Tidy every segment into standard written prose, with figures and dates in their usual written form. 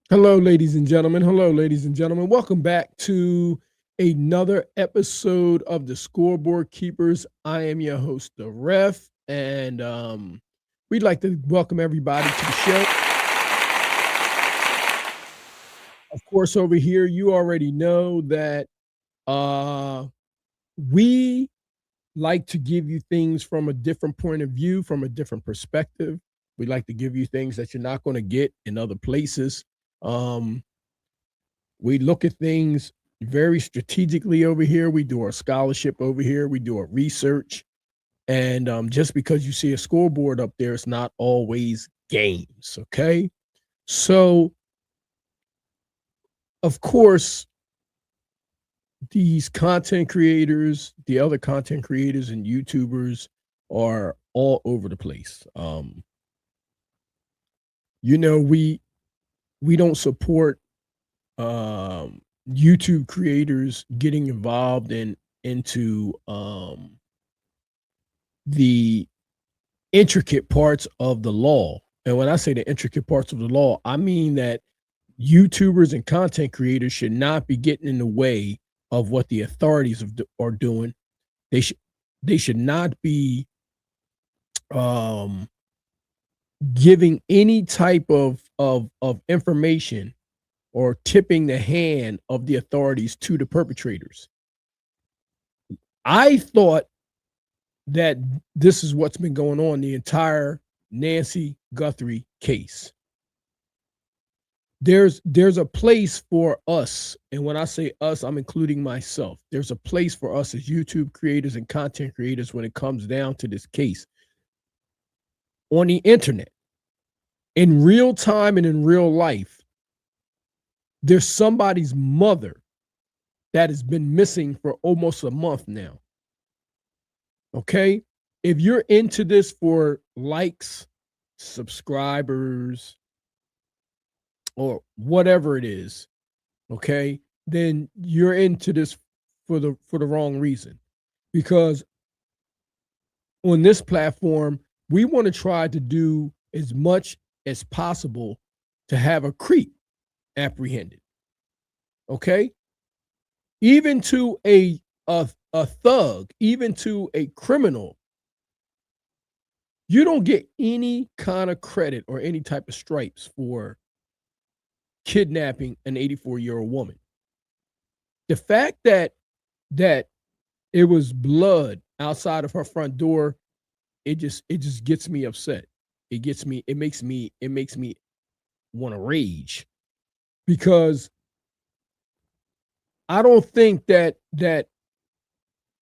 Hello, ladies and gentlemen. Hello, ladies and gentlemen. Welcome back to another episode of the Scoreboard Keepers. I am your host, the Ref, and we'd like to welcome everybody to the show. Of course, over here, you already know that uh, we like to give you things from a different point of view, from a different perspective. We like to give you things that you're not going to get in other places. Um, We look at things very strategically over here. We do our scholarship over here. We do our research. And just because you see a scoreboard up there, it's not always games. Okay. So, of course, these content creators, the other content creators and YouTubers are all over the place. We don't support YouTube creators getting involved into the intricate parts of the law. And when I say the intricate parts of the law, I mean that YouTubers and content creators should not be getting in the way of what the authorities are doing. They should not be um, giving any type of information or tipping the hand of the authorities to the perpetrators. I thought that this is what's been going on the entire Nancy Guthrie case. There's a place for us, and when I say us, I'm including myself. There's a place for us as YouTube creators and content creators when it comes down to this case. On the internet, in real time and in real life, there's somebody's mother that has been missing for almost a month now. Okay? If you're into this for likes, subscribers, or whatever it is, okay, then you're into this for the wrong reason. Because on this platform, we want to try to do as much as possible to have a creep apprehended. Okay? Even to a thug, even to a criminal, you don't get any kind of credit or any type of stripes for kidnapping an 84-year-old woman. The fact that it was blood outside of her front door, it just gets me upset. It makes me want to rage because I don't think that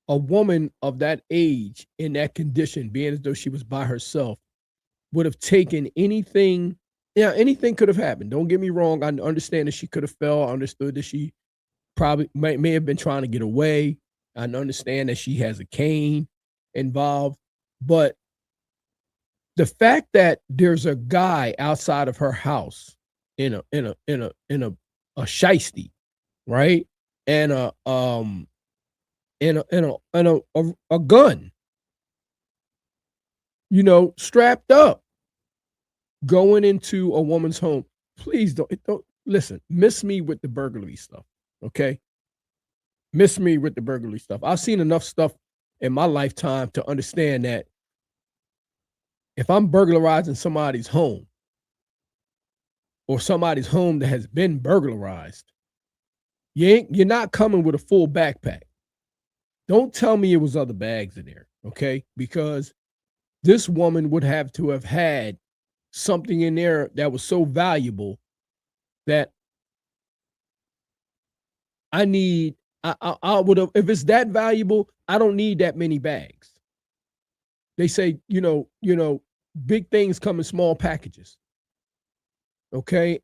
a woman of that age in that condition, being as though she was by herself, would have taken anything. Yeah, anything could have happened. Don't get me wrong. I understand that she could have fell. I understood that she probably may have been trying to get away. I understand that she has a cane involved. But the fact that there's a guy outside of her house in a shiesty, right? And a gun, strapped up, going into a woman's home. Please don't listen. Miss me with the burglary stuff, okay? Miss me with the burglary stuff. I've seen enough stuff in my lifetime to understand that if I'm burglarizing somebody's home or somebody's home that has been burglarized, you're not coming with a full backpack. Don't tell me it was other bags in there, okay? Because this woman would have to have had something in there that was so valuable that I need. I would have, if it's that valuable, I don't need that many bags. They say, big things come in small packages. Okay.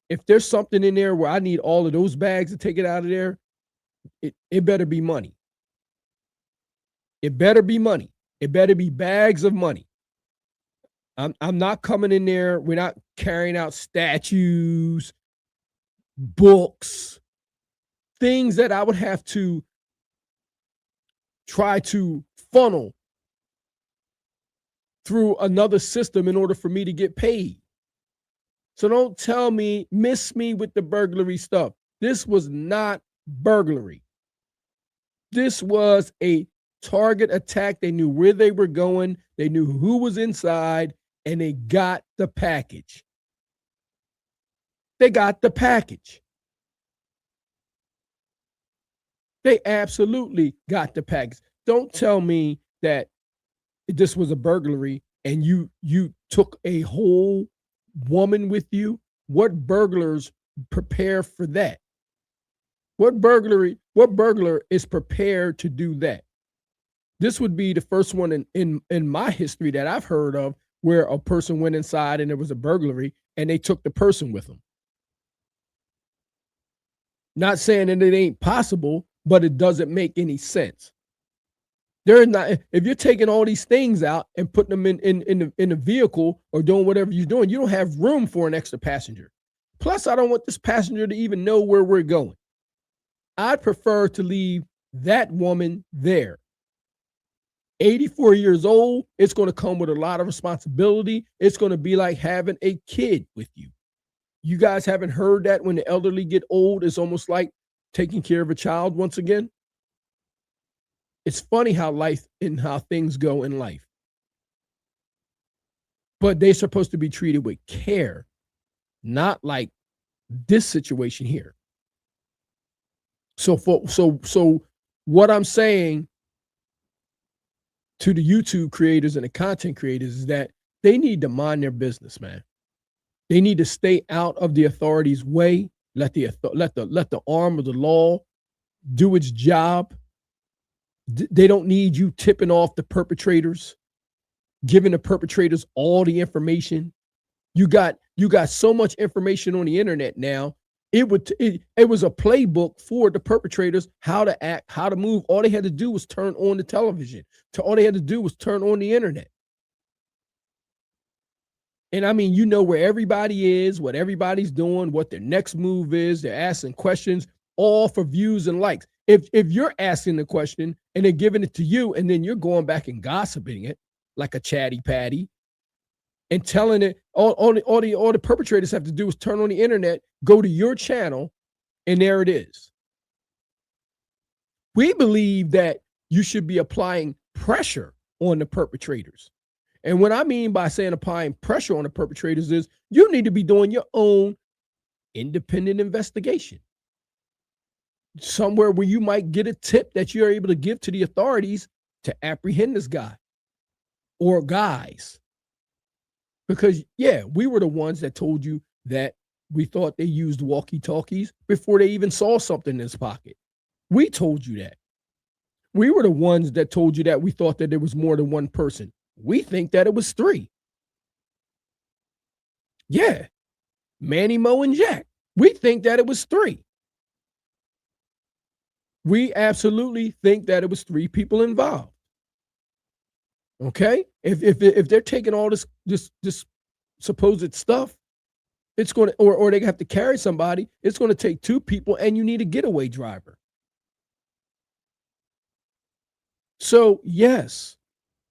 If there's something in there where I need all of those bags to take it out of there, it better be money. It better be money. It better be bags of money. I'm not coming in there. We're not carrying out statues, books, things that I would have to try to funnel through another system in order for me to get paid. So don't tell me, miss me with the burglary stuff. This was not burglary. This was a target attack. They knew where they were going. They knew who was inside, and they got the package. They got the package. They absolutely got the package. Don't tell me that this was a burglary and you took a whole woman with you. What burglars prepare for that? What burglar is prepared to do that? This would be the first one in my history that I've heard of where a person went inside and there was a burglary and they took the person with them. Not saying that it ain't possible, but it doesn't make any sense. They're not, if you're taking all these things out and putting them in a vehicle or doing whatever you're doing, you don't have room for an extra passenger. Plus, I don't want this passenger to even know where we're going. I'd prefer to leave that woman there. 84 years old, it's going to come with a lot of responsibility. It's going to be like having a kid with you. You guys haven't heard that when the elderly get old, it's almost like taking care of a child once again. It's funny how life and how things go in life. But they're supposed to be treated with care, not like this situation here. So what I'm saying to the YouTube creators and the content creators is that they need to mind their business, man. They need to stay out of the authorities' way. Let the arm of the law do its job. They don't need you tipping off the perpetrators, giving the perpetrators all the information. You got so much information on the internet now. It was a playbook for the perpetrators, how to act, how to move. All they had to do was turn on the television. All they had to do was turn on the internet. And I mean, you know where everybody is, what everybody's doing, what their next move is. They're asking questions, all for views and likes. If you're asking the question and they're giving it to you, and then you're going back and gossiping it like a chatty patty and telling it, all the perpetrators have to do is turn on the internet, go to your channel, and there it is. We believe that you should be applying pressure on the perpetrators. And what I mean by saying applying pressure on the perpetrators is you need to be doing your own independent investigation. Somewhere where you might get a tip that you're able to give to the authorities to apprehend this guy or guys. Because, yeah, we were the ones that told you that we thought they used walkie-talkies before they even saw something in his pocket. We told you that. We were the ones that told you that we thought that there was more than one person. We think that it was 3. Yeah. Manny, Mo, and Jack. We think that it was 3. We absolutely think that it was 3 people involved. Okay? If they're taking all this supposed stuff, it's going to, or they have to carry somebody, it's going to take 2 people, and you need a getaway driver. So yes,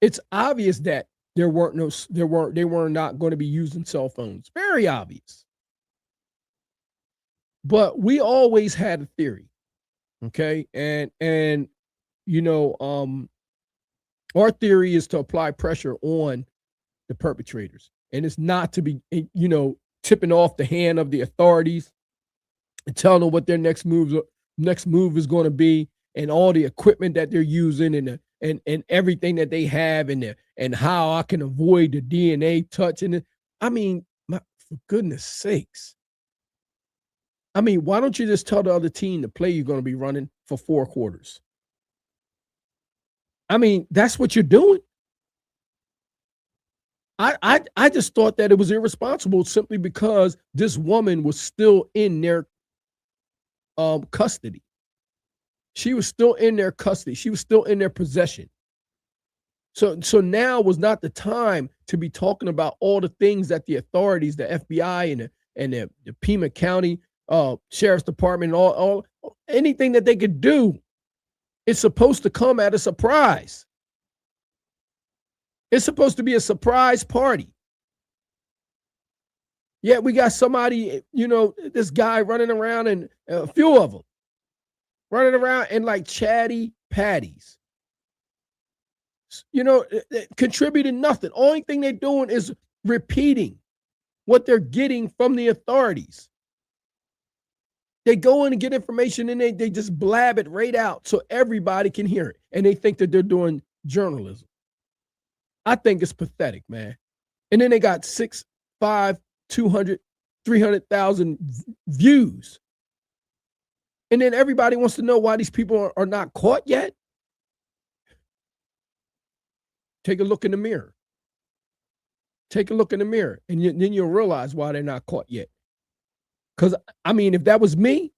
it's obvious that they were not going to be using cell phones. Very obvious. But we always had a theory. Okay. And you know, our theory is to apply pressure on the perpetrators. And it's not to be, you know, tipping off the hand of the authorities and telling them what their next move is going to be, and all the equipment that they're using, and everything that they have, and how I can avoid the DNA touching it. I mean, for goodness sakes. I mean, why don't you just tell the other team the play you're going to be running for 4 quarters? I mean, that's what you're doing. I just thought that it was irresponsible simply because this woman was still in their custody. She was still in their custody. She was still in their possession. So now was not the time to be talking about all the things that the authorities, the FBI and the Pima County Sheriff's Department, all anything that they could do. It's supposed to come at a surprise. It's supposed to be a surprise party. Yeah, we got somebody, this guy running around, and a few of them running around in like chatty patties, contributing nothing. Only thing they're doing is repeating what they're getting from the authorities. They go in and get information, and they just blab it right out so everybody can hear it. And they think that they're doing journalism. I think it's pathetic, man. And then they got 6, 5, 200, 300,000 views. And then everybody wants to know why these people are not caught yet. Take a look in the mirror. Take a look in the mirror, and then you'll realize why they're not caught yet. Because, I mean, if that was me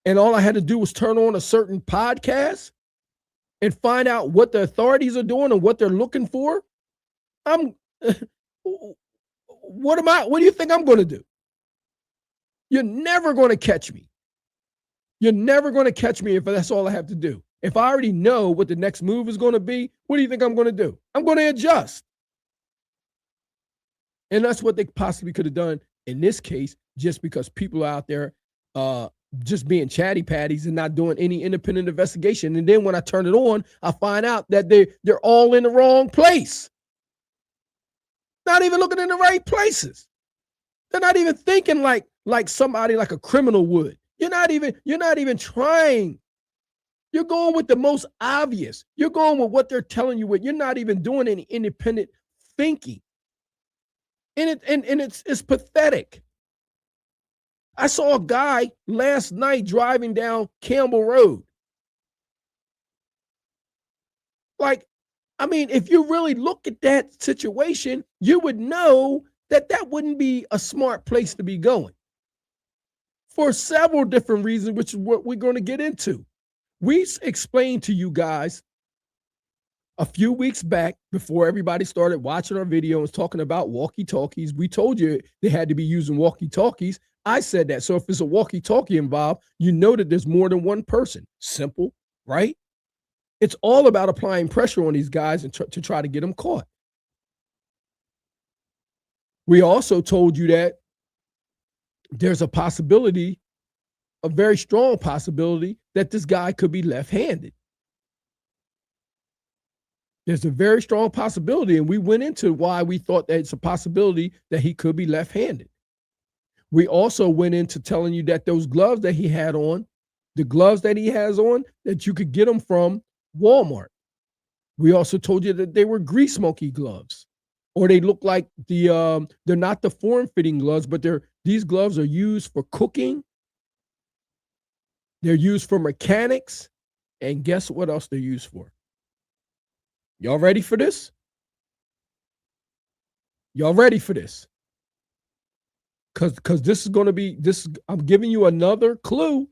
and all I had to do was turn on a certain podcast and find out what the authorities are doing and what they're looking for, what do you think I'm going to do? You're never going to catch me. You're never going to catch me if that's all I have to do. If I already know what the next move is going to be, what do you think I'm going to do? I'm going to adjust. And that's what they possibly could have done in this case, just because people are out there just being chatty patties and not doing any independent investigation. And then when I turn it on, I find out that they're all in the wrong place. Not even looking in the right places. They're not even thinking like somebody like a criminal would. You're not even trying. You're going with the most obvious. You're going with what they're telling you with. You're not even doing any independent thinking. And it's pathetic. I saw a guy last night driving down Campbell Road. Like, I mean, if you really look at that situation, you would know that wouldn't be a smart place to be going for several different reasons, which is what we're going to get into. We explained to you guys a few weeks back, before everybody started watching our videos talking about walkie-talkies. We told you they had to be using walkie-talkies. I said that. So if there's a walkie-talkie involved, you know that there's more than one person. Simple, right? It's all about applying pressure on these guys and to try to get them caught. We also told you that there's a possibility, a very strong possibility, that this guy could be left-handed. There's a very strong possibility, and we went into why we thought that it's a possibility that he could be left-handed. We also went into telling you that those gloves that he had on, the gloves that he has on, that you could get them from Walmart. We also told you that they were grease monkey gloves, or they look like they're not the form-fitting gloves, but these gloves are used for cooking. They're used for mechanics, and guess what else they're used for? Y'all ready for this? Y'all ready for this? Because this is going to be, I'm giving you another clue,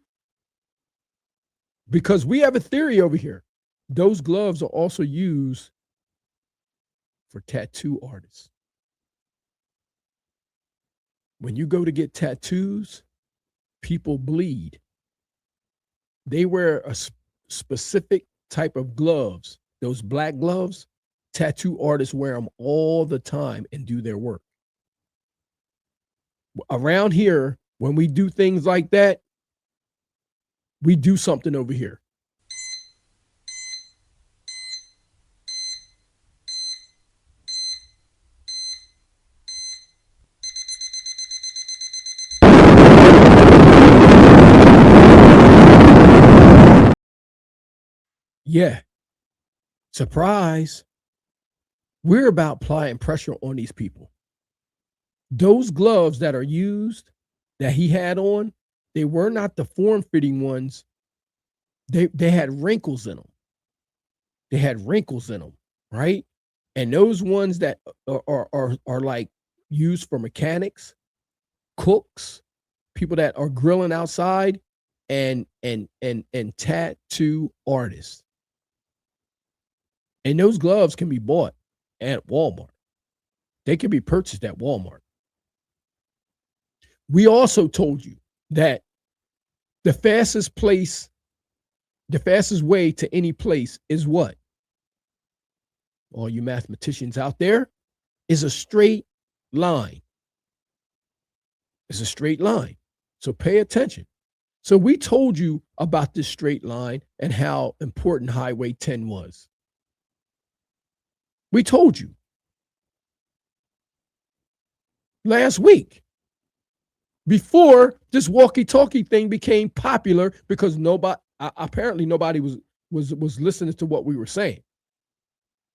because we have a theory over here. Those gloves are also used for tattoo artists. When you go to get tattoos, people bleed. They wear a specific type of gloves. Those black gloves, tattoo artists wear them all the time and do their work. Around here, when we do things like that, we do something over here. Yeah. Surprise. We're about applying pressure on these people. Those gloves that are used, that he had on, they were not the form-fitting ones. They had wrinkles in them. They had wrinkles in them, right? And those ones that are like used for mechanics, cooks, people that are grilling outside, and tattoo artists. And those gloves can be bought at Walmart. They can be purchased at Walmart. We also told you that the fastest way to any place is what? All you mathematicians out there, is a straight line. It's a straight line. So pay attention. So we told you about this straight line and how important Highway 10 was. We told you last week before this walkie-talkie thing became popular because apparently nobody was listening to what we were saying.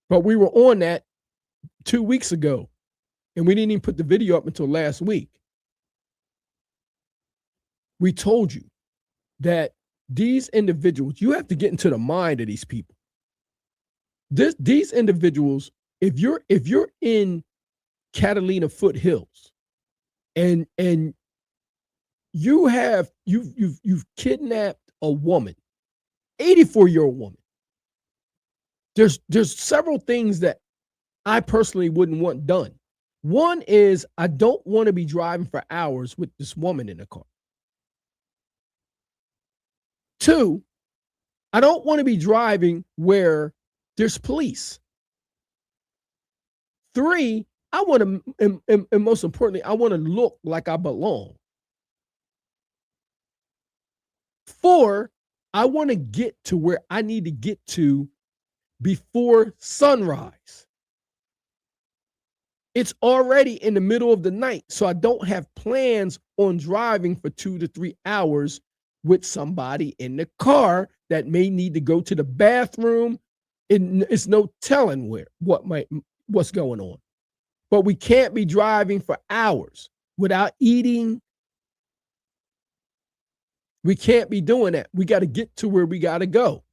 But we were on that 2 weeks ago, and we didn't even put the video up until last week. We told you that these individuals, you have to get into the mind of these people. These individuals, if you're in Catalina foothills and you've kidnapped a woman, 84-year-old woman. There's several things that I personally wouldn't want done. One is I don't want to be driving for hours with this woman in the car. Two, I don't want to be driving where there's police. Three, I want to, and most importantly, I want to look like I belong. Four, I want to get to where I need to get to before sunrise. It's already in the middle of the night, so I don't have plans on driving for 2 to 3 hours with somebody in the car that may need to go to the bathroom. It's no telling what's going on. But we can't be driving for hours without eating. We can't be doing that. We got to get to where we got to go,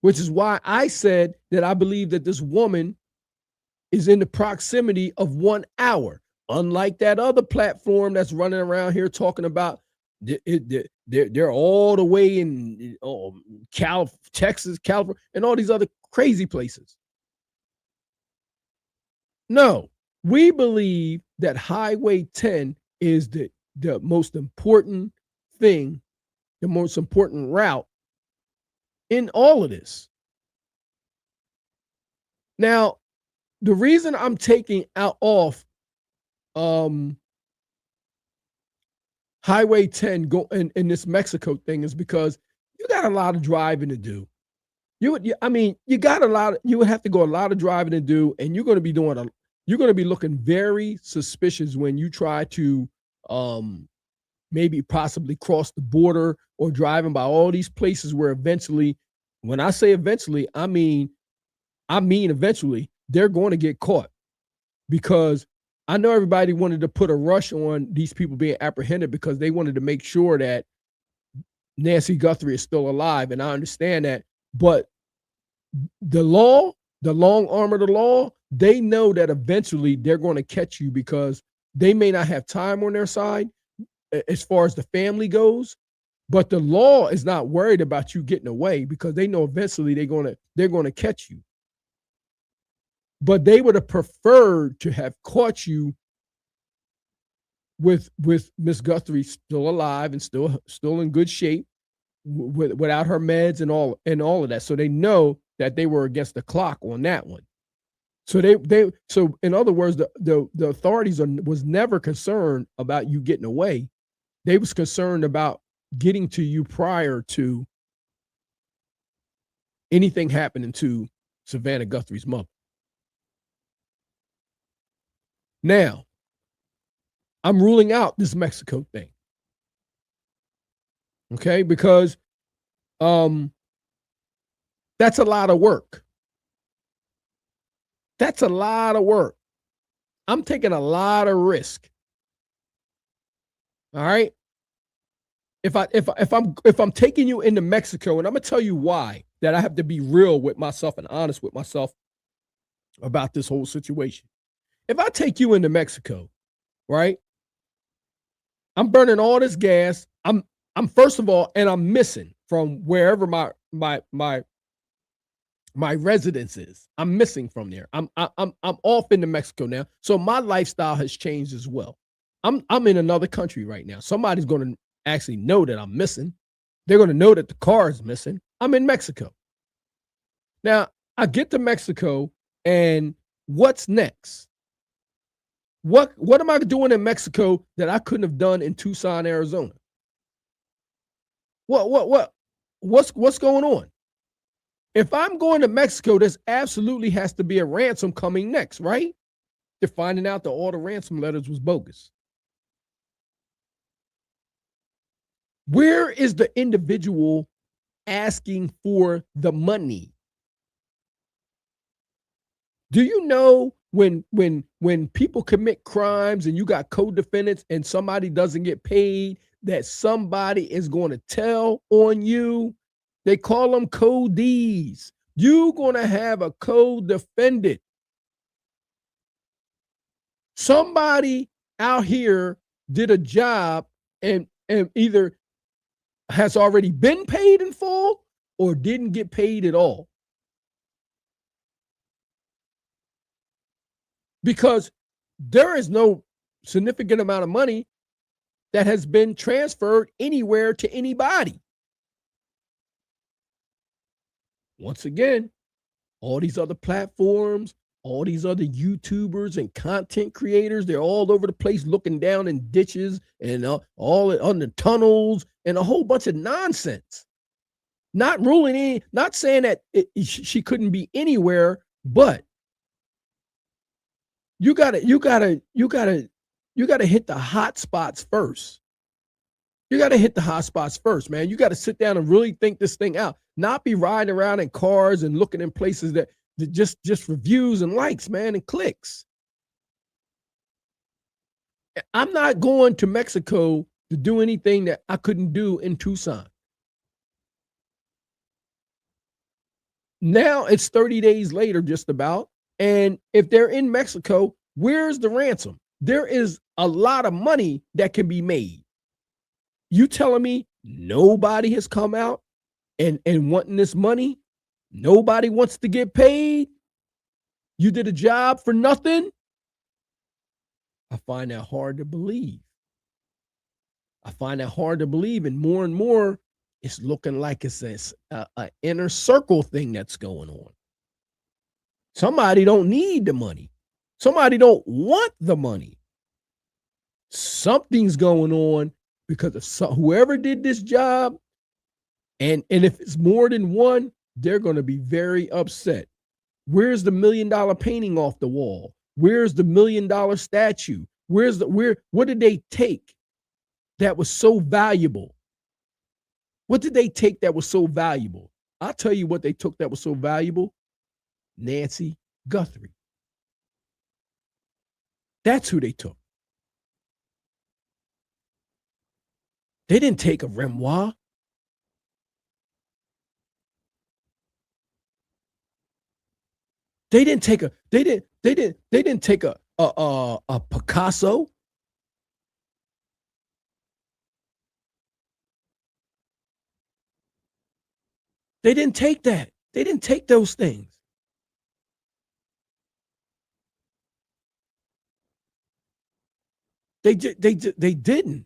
which is why I said that I believe that this woman is in the proximity of 1 hour, unlike that other platform that's running around here talking about they're all the way in Texas, California, and all these other crazy places. No, we believe that Highway 10 is the most important thing, the most important route in all of this. Now, the reason I'm taking off Highway 10 in this Mexico thing is because you got a lot of driving to do. You would have to go a lot of driving to do, and you're going to be looking very suspicious when you try to maybe possibly cross the border or driving by all these places where eventually, when I say eventually, I mean eventually they're going to get caught, because I know everybody wanted to put a rush on these people being apprehended because they wanted to make sure that Nancy Guthrie is still alive. And I understand that, but the law, the long arm of the law, they know that eventually they're going to catch you because they may not have time on their side as far as the family goes, but the law is not worried about you getting away because they know eventually they're going to catch you. But they would have preferred to have caught you with Miss Guthrie still alive and still in good shape, without her meds and all of that. So they know that they were against the clock on that one. So so in other words, the authorities was never concerned about you getting away. They was concerned about getting to you prior to anything happening to Savannah Guthrie's mother. Now, I'm ruling out this Mexico thing. Okay, because that's a lot of work. That's a lot of work. I'm taking a lot of risk. All right. If I'm taking you into Mexico, and I'm gonna tell you why, that I have to be real with myself and honest with myself about this whole situation. If I take you into Mexico, right? I'm burning all this gas. I'm first of all, and I'm missing from wherever my residence is. I'm missing from there. I'm off into Mexico now. So my lifestyle has changed as well. I'm in another country right now. Somebody's going to actually know that I'm missing. They're going to know that the car is missing. I'm in Mexico. Now, I get to Mexico, and what's next? What am I doing in Mexico that I couldn't have done in Tucson, Arizona? What's going on? If I'm going to Mexico, there's absolutely has to be a ransom coming next, right? They're finding out that all the ransom letters was bogus. Where is the individual asking for the money? Do you know when people commit crimes and you got co-defendants and somebody doesn't get paid, that somebody is going to tell on you? They call them co-Ds. You're going to have a co-defendant. Somebody out here did a job and either has already been paid in full or didn't get paid at all. Because there is no significant amount of money that has been transferred anywhere to anybody. Once again, all these other platforms, all these other YouTubers and content creators, they're all over the place looking down in ditches and all under tunnels and a whole bunch of nonsense. Not ruling any, not saying that she couldn't be anywhere, but you gotta hit the hot spots first. You gotta hit the hot spots first, man. You gotta sit down and really think this thing out. Not be riding around in cars and looking in places that just reviews and likes, man, and clicks. I'm not going to Mexico to do anything that I couldn't do in Tucson. Now it's 30 days later, just about. And if they're in Mexico, where's the ransom? There is a lot of money that can be made. You telling me nobody has come out and wanting this money? Nobody wants to get paid? You did a job for nothing? I find that hard to believe. And more, it's looking like it's an inner circle thing that's going on. Somebody don't need the money. Somebody don't want the money. Something's going on because of whoever did this job, and if it's more than one, they're going to be very upset. Where's the $1 million painting off the wall? Where's the $1 million statue? What did they take that was so valuable? What did they take that was so valuable? I'll tell you what they took that was so valuable. Nancy Guthrie. That's who they took. They didn't take a Renoir. They didn't take a Picasso. They didn't take that. They didn't take those things. They didn't.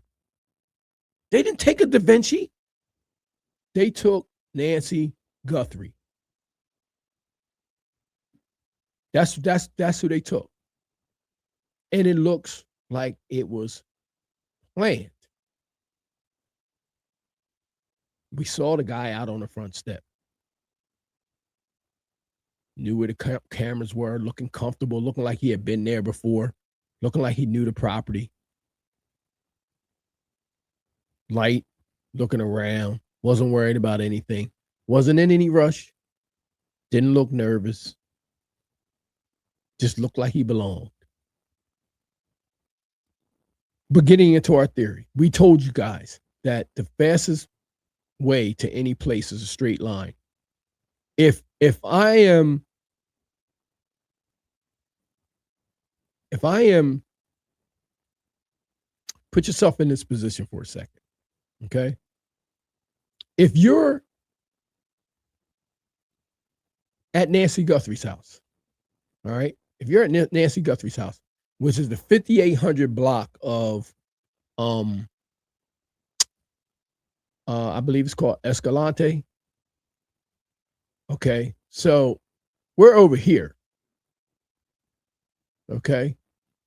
They didn't take a Da Vinci. They took Nancy Guthrie. That's who they took. And it looks like it was planned. We saw the guy out on the front step. Knew where the cameras were, looking comfortable, looking like he had been there before, looking like he knew the property. Light, looking around, wasn't worried about anything, wasn't in any rush, didn't look nervous, just looked like he belonged. But getting into our theory, we told you guys that the fastest way to any place is a straight line. If I am put yourself in this position for a second, okay? If you're at Nancy Guthrie's house, all right? If you're at Nancy Guthrie's house, which is the 5800 block of I believe it's called Escalante. Okay, so we're over here. Okay,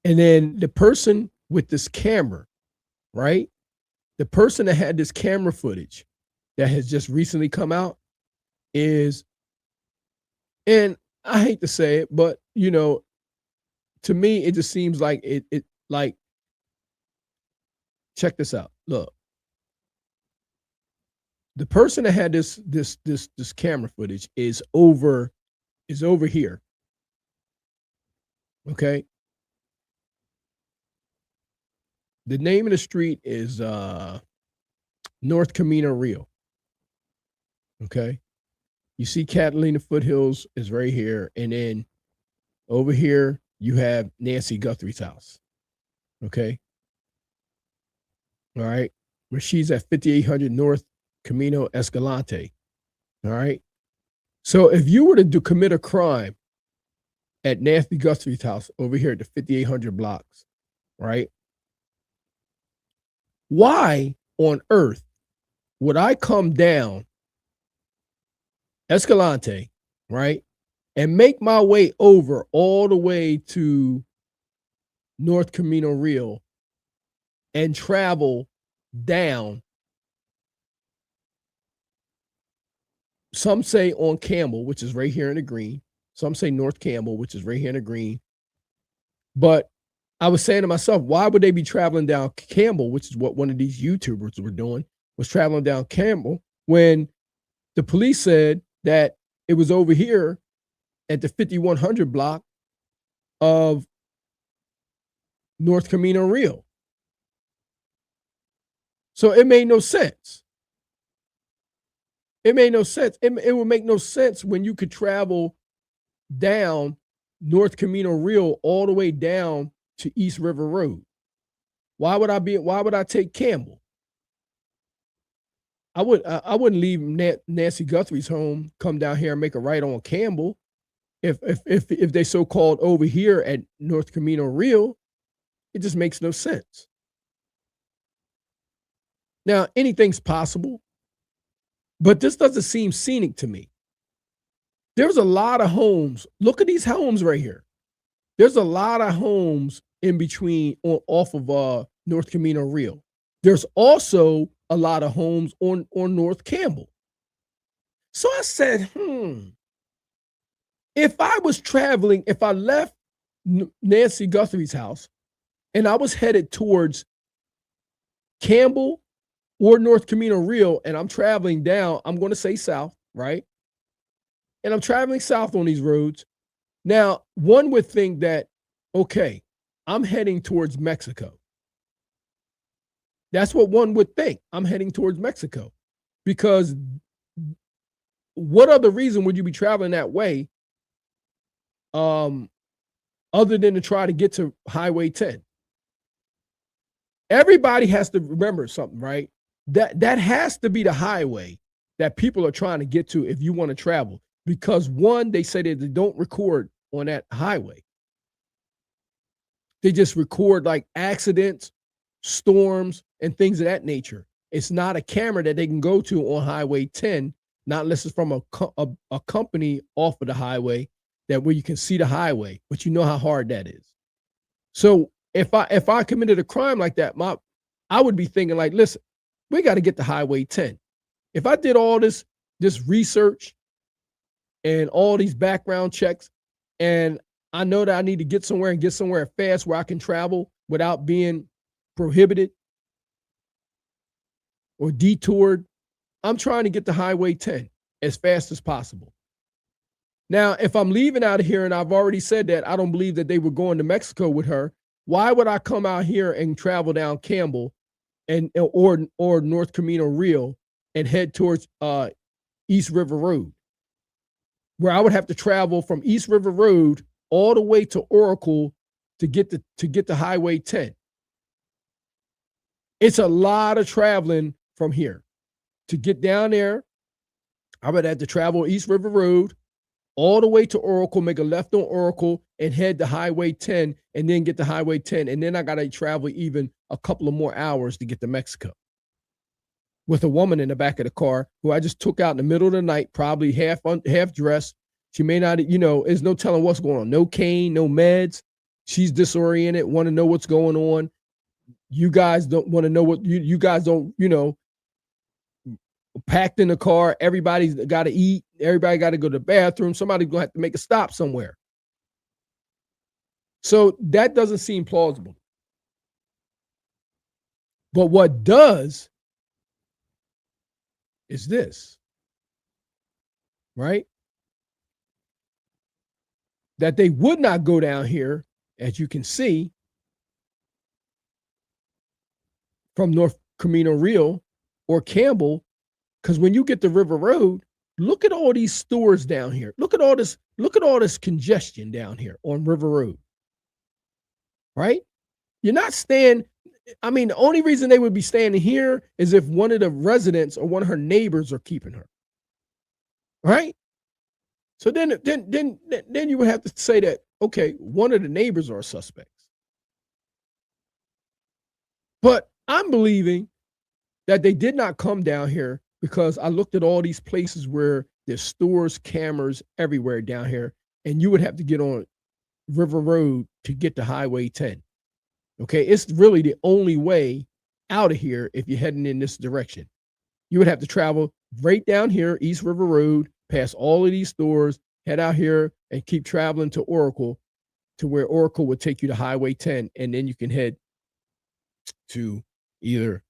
And then the person with this camera, right? The person that had this camera footage that has just recently come out is, and I hate to say it, but to me, it just seems like it like, check this out. Look, the person that had this camera footage is over here. Okay. The name of the street is North Camino Real. Okay. You see Catalina Foothills is right here. And then over here, you have Nancy Guthrie's house. Okay. All right. Where she's at 5800 North Camino Escalante. All right. So if you were to commit a crime at Nancy Guthrie's house over here at the 5800 blocks, right? Why on earth would I come down Escalante, right, and make my way over all the way to North Camino Real and travel down, some say on Campbell, which is right here in the green. Some say North Campbell, which is right here in the green. But I was saying to myself, why would they be traveling down Campbell, which is what one of these YouTubers were doing, was traveling down Campbell, when the police said that it was over here at the 5100 block of North Camino Real. So it made no sense. It made no sense. It would make no sense when you could travel down North Camino Real all the way down to East River Road. Why would I take Campbell? I wouldn't leave Nancy Guthrie's home, come down here and make a right on Campbell if they so-called over here at North Camino Real. It just makes no sense. Now, anything's possible, but this doesn't seem scenic to me. There's a lot of homes. Look at these homes right here. There's a lot of homes in between off of North Camino Real. There's also a lot of homes on North Campbell. So I said, if I left Nancy Guthrie's house and I was headed towards Campbell or North Camino Real, and I'm traveling down, I'm going to say south, right? And I'm traveling south on these roads. Now, one would think that, okay, I'm heading towards Mexico. That's what one would think. I'm heading towards Mexico. Because what other reason would you be traveling that way other than to try to get to Highway 10? Everybody has to remember something, right? That has to be the highway that people are trying to get to if you want to travel. Because one, they say that they don't record on that highway. They just record like accidents, storms, and things of that nature. It's not a camera that they can go to on Highway 10, not unless it's from a company off of the highway that where you can see the highway, but you know how hard that is. So if I committed a crime like that, I would be thinking like, listen, we got to get to Highway 10. If I did all this research and all these background checks, and I know that I need to get somewhere and get somewhere fast where I can travel without being prohibited or detoured, I'm trying to get to Highway 10 as fast as possible. Now, if I'm leaving out of here, and I've already said that I don't believe that they were going to Mexico with her, why would I come out here and travel down Campbell or North Camino Real and head towards East River Road, where I would have to travel from East River Road all the way to Oracle to get to Highway 10? It's a lot of traveling from here. To get down there, I would have to travel East River Road all the way to Oracle, make a left on Oracle, and head to Highway 10, and then get to Highway 10. And then I got to travel even a couple of more hours to get to Mexico with a woman in the back of the car who I just took out in the middle of the night, probably half dressed. She may not, there's no telling what's going on. No cane, no meds. She's disoriented, want to know what's going on. You guys don't want to know what you guys don't, packed in the car. Everybody's got to eat. Everybody got to go to the bathroom. Somebody's going to have to make a stop somewhere. So that doesn't seem plausible. But what does is this, right? That they would not go down here, as you can see, from North Camino Real or Campbell, because when you get to River Road, look at all these stores down here. Look at all this congestion down here on River Road. Right? You're not staying. I mean, the only reason they would be staying here is if one of the residents or one of her neighbors are keeping her. Right? So then you would have to say that, okay, one of the neighbors are suspects. But I'm believing that they did not come down here because I looked at all these places where there's stores, cameras everywhere down here, and you would have to get on River Road to get to Highway 10. Okay, it's really the only way out of here if you're heading in this direction. You would have to travel right down here, East River Road, past all of these stores, head out here and keep traveling to Oracle, to where Oracle would take you to Highway 10, and then you can head to either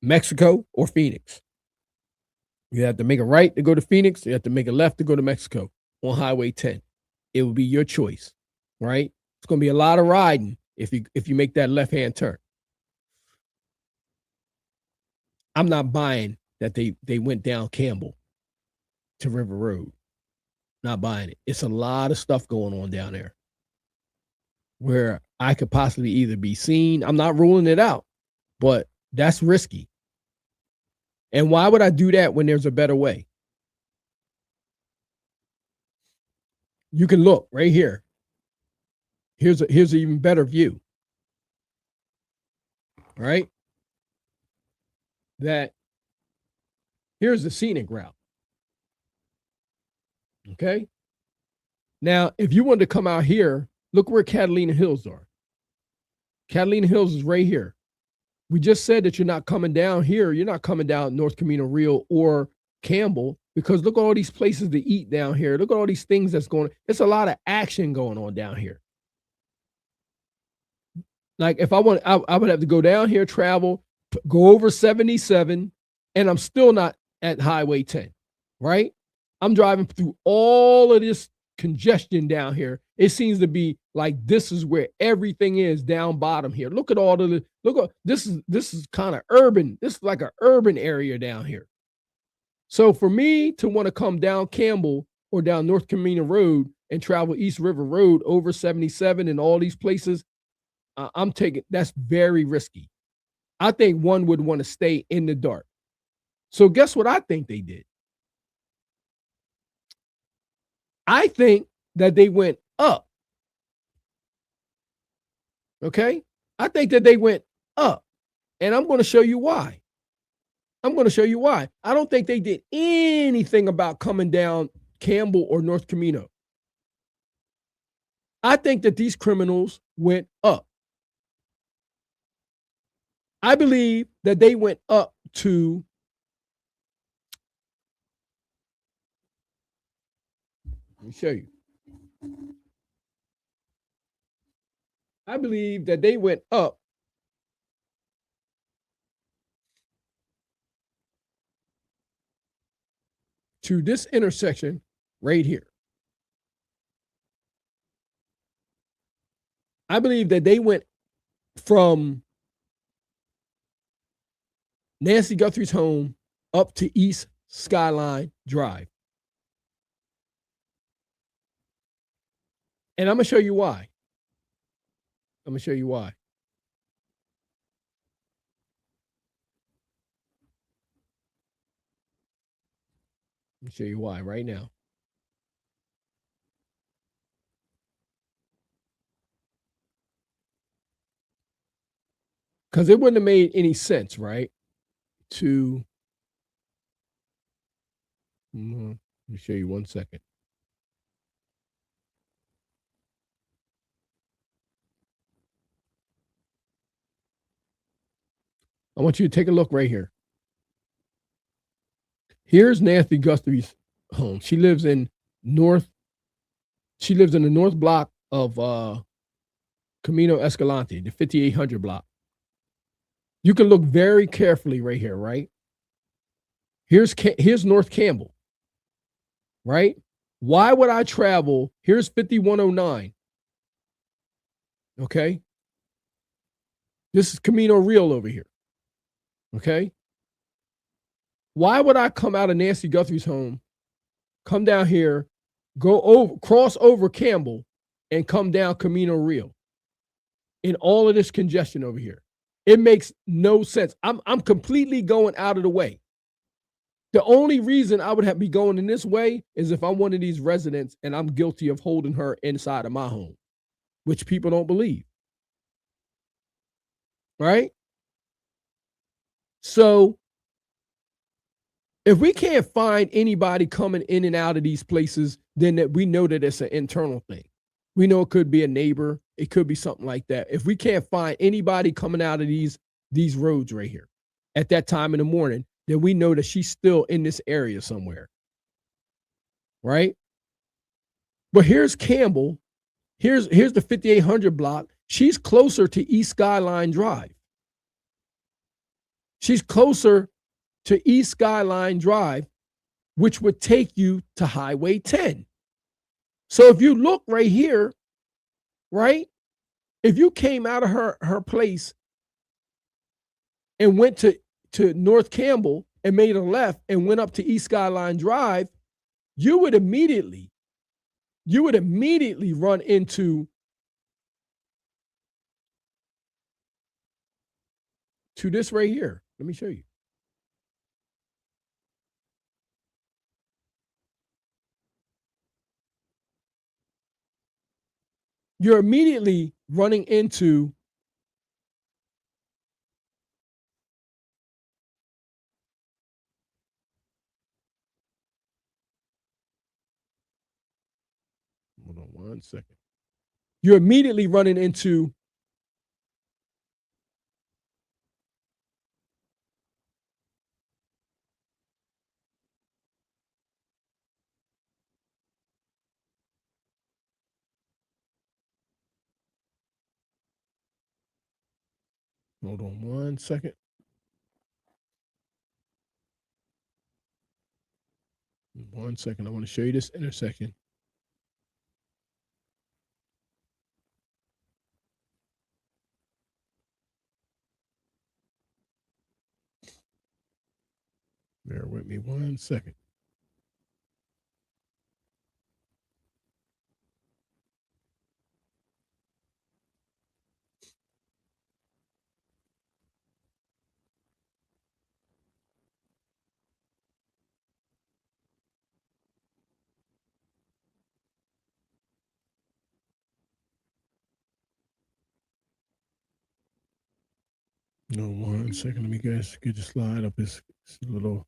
Mexico or Phoenix. You have to make a right to go to Phoenix. You have to make a left to go to Mexico on Highway 10. It will be your choice, right? It's going to be a lot of riding if you make that left-hand turn. I'm not buying that they went down Campbell to River Road. Not buying it. It's a lot of stuff going on down there where I could possibly either be seen. I'm not ruling it out, but that's risky. And why would I do that when there's a better way? You can look right here. Here's an even better view. Right? That here's the scenic route. Okay? Now, if you wanted to come out here, look where Catalina Hills are. Catalina Hills is right here. We just said that you're not coming down here. You're not coming down North Camino Real or Campbell, because look at all these places to eat down here. Look at all these things that's going on. It's a lot of action going on down here. Like if I would have to go down here, travel, go over 77, and I'm still not at Highway 10, right? I'm driving through all of this congestion down here. It seems to be like this is where everything is down bottom here. Look at all the this is kind of urban. This is like an urban area down here. So for me to want to come down Campbell or down North Camino Road and travel East River Road over 77 and all these places, I'm taking that's very risky. I think one would want to stay in the dark. So guess what I think they did? I think that they went up. Okay? I think that they went up. And I'm going to show you why. I'm going to show you why. I don't think they did anything about coming down Campbell or North Camino. I think that these criminals went up. I believe that they went up to let me show you. I believe that they went up to this intersection right here. I believe that they went from Nancy Guthrie's home up to East Skyline Drive. And I'm going to show you why. I'm going to show you why. Let me show you why right now. Because it wouldn't have made any sense, right? To, let me show you 1 second. I want you to take a look right here. Here's Nancy Guthrie's home. She lives in the north block of Camino Escalante, the 5800 block. You can look very carefully right here, right? Here's North Campbell, right? Why would I travel? Here's 5109. Okay. This is Camino Real over here. Okay. Why would I come out of Nancy Guthrie's home, come down here, cross over Campbell, and come down Camino Real in all of this congestion over here? It makes no sense. I'm completely going out of the way. The only reason I would be going in this way is if I'm one of these residents and I'm guilty of holding her inside of my home, which people don't believe. Right? So if we can't find anybody coming in and out of these places, then we know that it's an internal thing. We know it could be a neighbor. It could be something like that. If we can't find anybody coming out of these roads right here at that time in the morning, then we know that she's still in this area somewhere. Right? But here's Campbell. Here's the 5800 block. She's closer to East Skyline Drive. She's closer to East Skyline Drive, which would take you to Highway 10. So if you look right here, right, if you came out of her place and went to North Campbell and made a left and went up to East Skyline Drive, you would immediately run into this right here. Let me show you. You're immediately running into hold on one second. You're immediately running into hold on one second. One second. I want to show you this intersection. Bear with me one second. No, one second. Let me get the slide up. It's a little.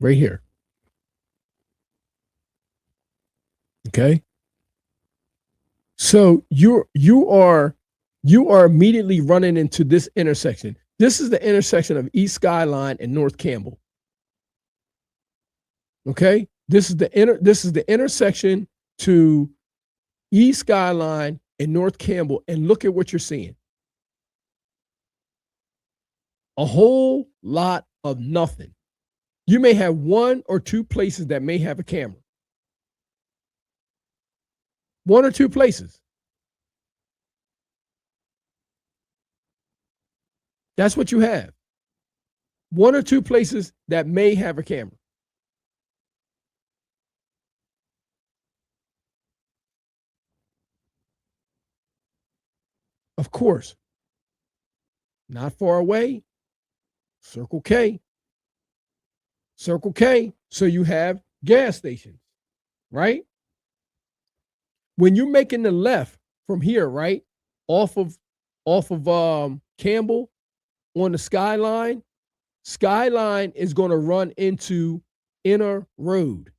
Right here. Okay. So you are immediately running into this intersection. This is the intersection of East Skyline and North Campbell. Okay? This is the intersection to East Skyline and North Campbell, and look at what you're seeing. A whole lot of nothing. You may have one or two places that may have a camera. One or two places. That's what you have. One or two places that may have a camera. Of course. Not far away. Circle K. Circle K. So you have gas stations, right? when you're making the left from here, right, off of Campbell on the Skyline, Skyline is going to run into Inner Road.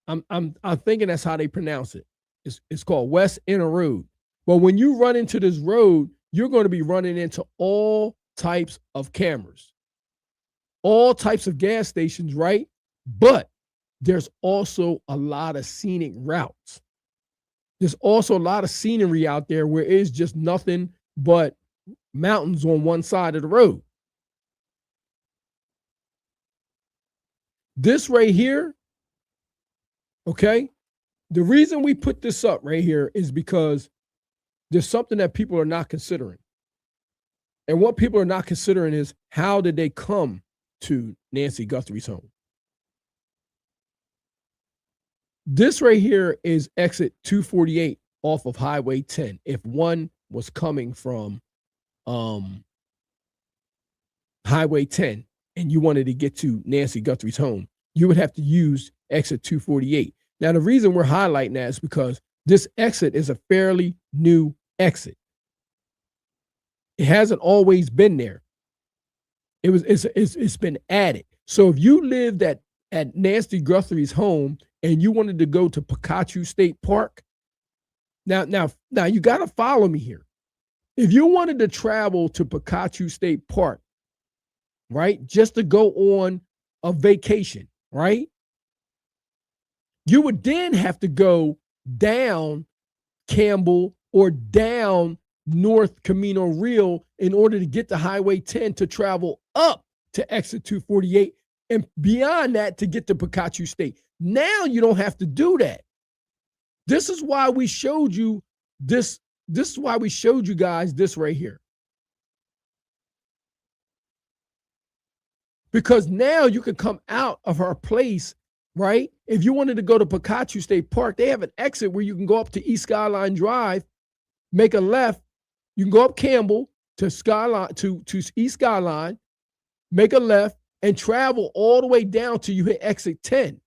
I'm thinking that's how they pronounce it. It's called West Inner Road. But when you run into this road, you're going to be running into all types of cameras, all types of gas stations, right? But there's also a lot of scenic routes. There's also a lot of scenery out there where it's just nothing but mountains on one side of the road. This right here, okay, the reason we put this up right here is because there's something that people are not considering. And what people are not considering is, how did they come to Nancy Guthrie's home? This right here is exit 248 off of Highway 10. If one was coming from Highway 10 and you wanted to get to Nancy Guthrie's home, you would have to use exit 248. Now, the reason we're highlighting that is because this exit is a fairly new exit. It hasn't always been there. It's been added. So if you lived at Nancy Guthrie's home and you wanted to go to Pikachu State Park, now you got to follow me here. If you wanted to travel to Pikachu State Park, right, just to go on a vacation, right, you would then have to go down Campbell or down North Camino Real in order to get to Highway 10 to travel up to exit 248 and beyond that to get to Pikachu State. Now you don't have to do that. This is why we showed you this. This is why we showed you guys this right here. Because now you can come out of her place, right? If you wanted to go to Pikachu State Park, they have an exit where you can go up to East Skyline Drive, make a left. You can go up Campbell to Skyline to East Skyline, make a left, and travel all the way down till you hit exit 10.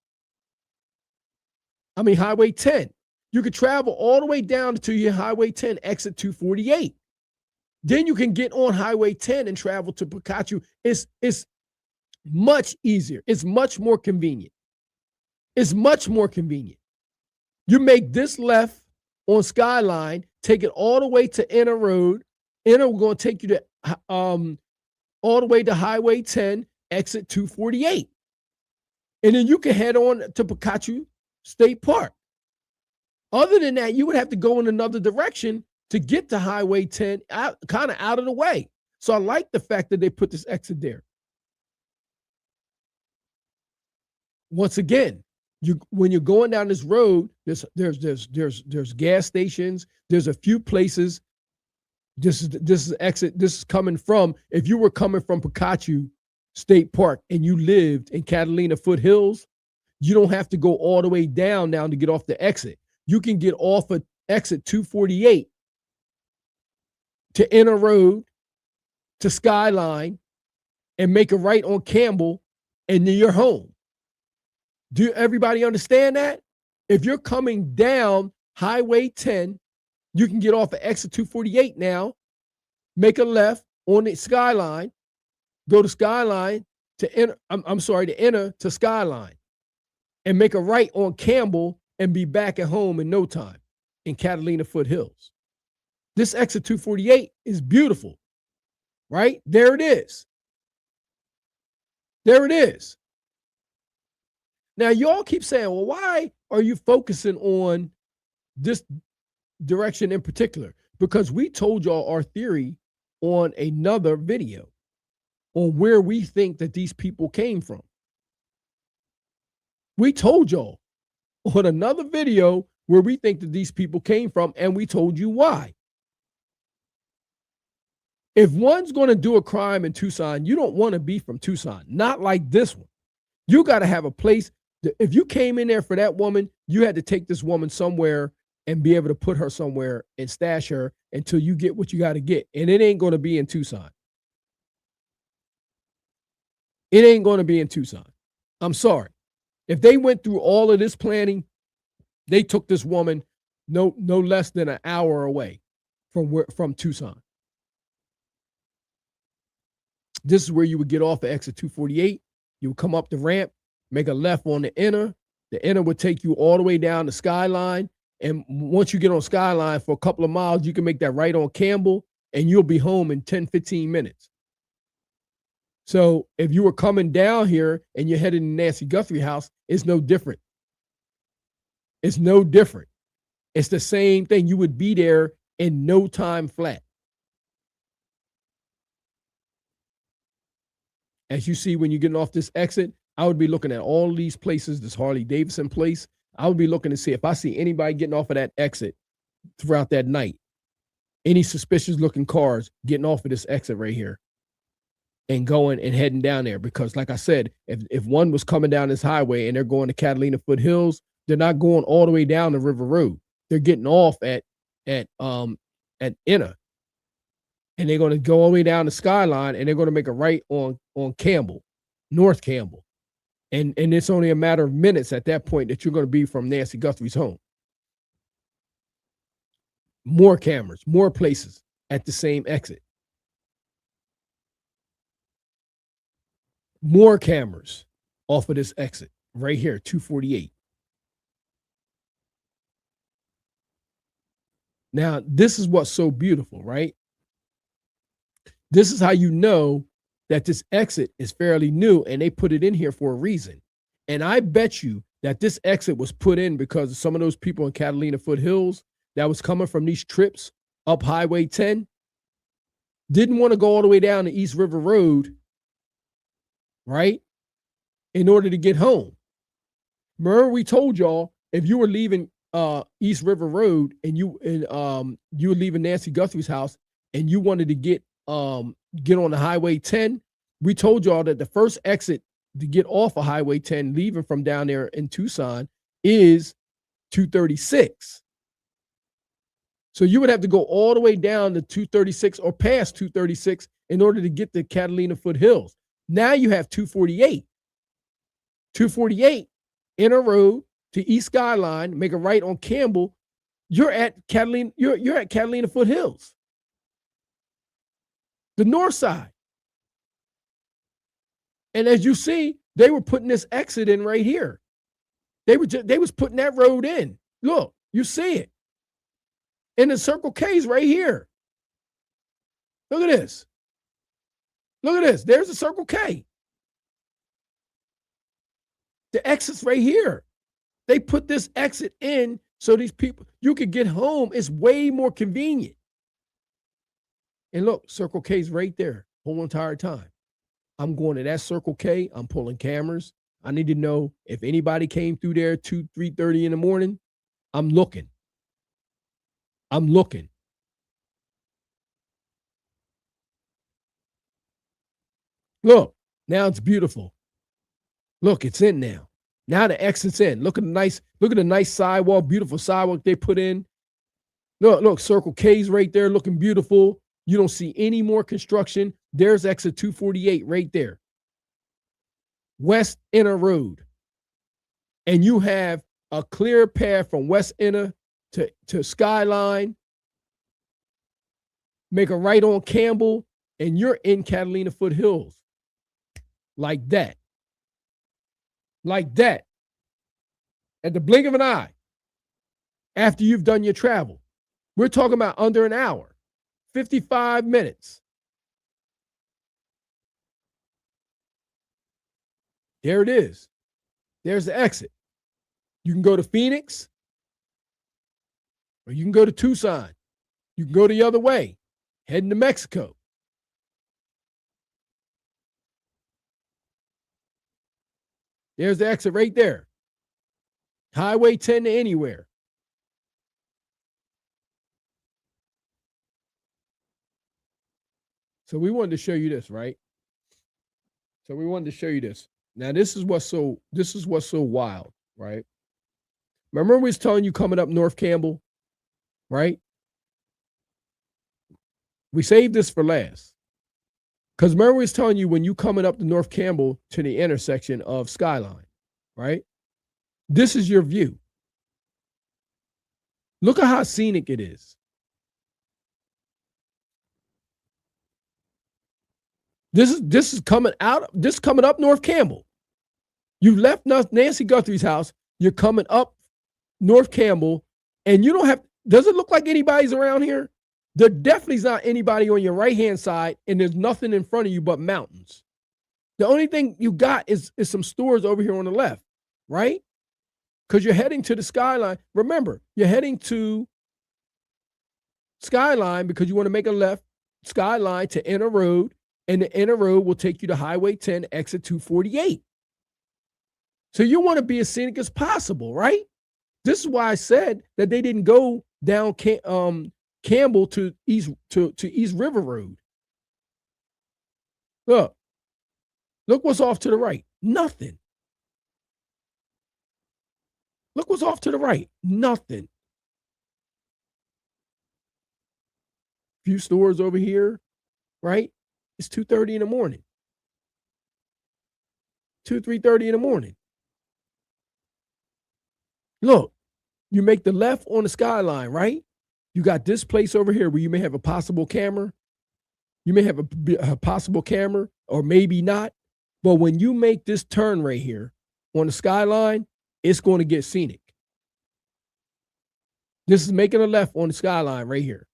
Highway 10. You could travel all the way down until you hit Highway 10, exit 248. Then you can get on Highway 10 and travel to Pikachu. It's much easier. It's much more convenient. It's much more convenient. You make this left on Skyline, take it all the way to Inner Road. Inner, we're going to take you to all the way to Highway 10, exit 248. And then you can head on to Pikachu State Park. Other than that, you would have to go in another direction to get to Highway 10, kind of out of the way. So I like the fact that they put this exit there. Once again, when you're going down this road, there's gas stations. There's a few places. This is exit. This is coming from, if you were coming from Pikachu State Park and you lived in Catalina Foothills, you don't have to go all the way down now to get off the exit. You can get off of exit 248 to Inner Road to Skyline and make a right on Campbell, and then you're home. Do everybody understand that? If you're coming down Highway 10, you can get off of exit 248 now, make a left on the Skyline, go to Skyline to Inner, to Inner to Skyline, and make a right on Campbell and be back at home in no time in Catalina Foothills. This exit 248 is beautiful, right? There it is. There it is. Now, y'all keep saying, well, why are you focusing on this direction in particular? Because we told y'all our theory on another video on where we think that these people came from. We told y'all on another video where we think that these people came from, and we told you why. If one's going to do a crime in Tucson, you don't want to be from Tucson. Not like this one. You got to have a place. If you came in there for that woman, you had to take this woman somewhere and be able to put her somewhere and stash her until you get what you got to get. And it ain't going to be in Tucson. It ain't going to be in Tucson. I'm sorry. If they went through all of this planning, they took this woman no less than an hour away from Tucson. This is where you would get off at exit 248. You would come up the ramp, make a left on the inner. The inner would take you all the way down the Skyline. And once you get on Skyline for a couple of miles, you can make that right on Campbell, and you'll be home in 10, 15 minutes. So if you were coming down here and you're heading to Nancy Guthrie house, it's no different. It's no different. It's the same thing. You would be there in no time flat. As you see, when you're getting off this exit, I would be looking at all these places, this Harley Davidson place. I would be looking to see if I see anybody getting off of that exit throughout that night. Any suspicious looking cars getting off of this exit right here and going and heading down there. Because like I said, if one was coming down this highway and they're going to Catalina Foothills, they're not going all the way down the River Road. They're getting off at Inner. And they're going to go all the way down the Skyline, and they're going to make a right on Campbell, North Campbell. And it's only a matter of minutes at that point that you're going to be from Nancy Guthrie's home. More cameras, more places at the same exit. More cameras off of this exit right here, 248. Now, this is what's so beautiful, right? This is how you know that this exit is fairly new, and they put it in here for a reason. And I bet you that this exit was put in because some of those people in Catalina Foothills that was coming from these trips up Highway 10 didn't want to go all the way down to East River Road, right, in order to get home. Remember, we told y'all if you were leaving East River Road and you were leaving Nancy Guthrie's house and you wanted to get on the Highway 10, we told y'all that the first exit to get off of Highway 10, leaving from down there in Tucson, is 236. So you would have to go all the way down to 236 or past 236 in order to get to Catalina Foothills. Now you have 248. 248, Inner Road to East Skyline, make a right on Campbell. You're at Catalina, you're at Catalina Foothills. The north side. And as you see, they were putting this exit in right here. They was putting that road in. Look, you see it. And the Circle K's right here. Look at this. Look at this. There's the Circle K. The exit's right here. They put this exit in so these people, you could get home. It's way more convenient. And look, Circle K's right there whole entire time. I'm going to that Circle K. I'm pulling cameras. I need to know if anybody came through there 3:30 in the morning. I'm looking. I'm looking. Look, now it's beautiful. Look, it's in now. Now the exit's in. Look at the nice sidewalk, beautiful sidewalk they put in. Look, Circle K's right there looking beautiful. You don't see any more construction. There's exit 248 right there. West Inner Road. And you have a clear path from West Inner to Skyline. Make a right on Campbell, and you're in Catalina Foothills. Like that. Like that. At the blink of an eye. After you've done your travel. We're talking about under an hour. 55 minutes. There it is. There's the exit. You can go to Phoenix, or you can go to Tucson. You can go the other way, heading to Mexico. There's the exit right there. Highway 10 to anywhere. So we wanted to show you this, right? So we wanted to show you this. Now this is what's so wild, right? Remember we was telling you coming up North Campbell, right? We saved this for last. Because remember we was telling you when you coming up to North Campbell to the intersection of Skyline, right? This is your view. Look at how scenic it is. This is coming out. This is coming up North Campbell. You left Nancy Guthrie's house. You're coming up North Campbell, and you don't have. Does it look like anybody's around here? There definitely is not anybody on your right hand side, and there's nothing in front of you but mountains. The only thing you got is some stores over here on the left, right? Because you're heading to the skyline. Remember, you're heading to Skyline because you want to make a left Skyline to Inner Road, and the Inner Road will take you to Highway 10, exit 248. So you want to be as scenic as possible, right? This is why I said that they didn't go down Campbell to East River Road. Look what's off to the right. Nothing. Look what's off to the right. Nothing. Few stores over here, right? It's 2:30 in the morning. 3:30 in the morning. Look, you make the left on the skyline, right? You got this place over here where you may have a possible camera. You may have a possible camera, or maybe not. But when you make this turn right here on the skyline, it's going to get scenic. This is making a left on the skyline right here.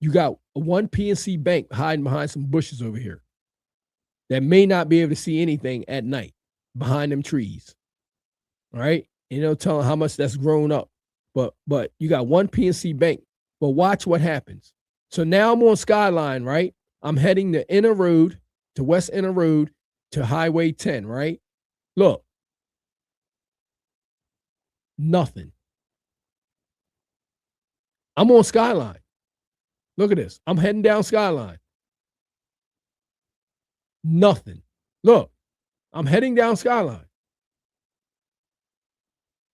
You got a one PNC bank hiding behind some bushes over here that may not be able to see anything at night behind them trees. All right. You know, telling how much that's grown up. But you got one PNC bank. But watch what happens. So now I'm on Skyline, right? I'm heading to Inner Road, to West Inner Road, to Highway 10, right? Look. Nothing. I'm on Skyline. Look at this. I'm heading down Skyline. Nothing. Look, I'm heading down Skyline.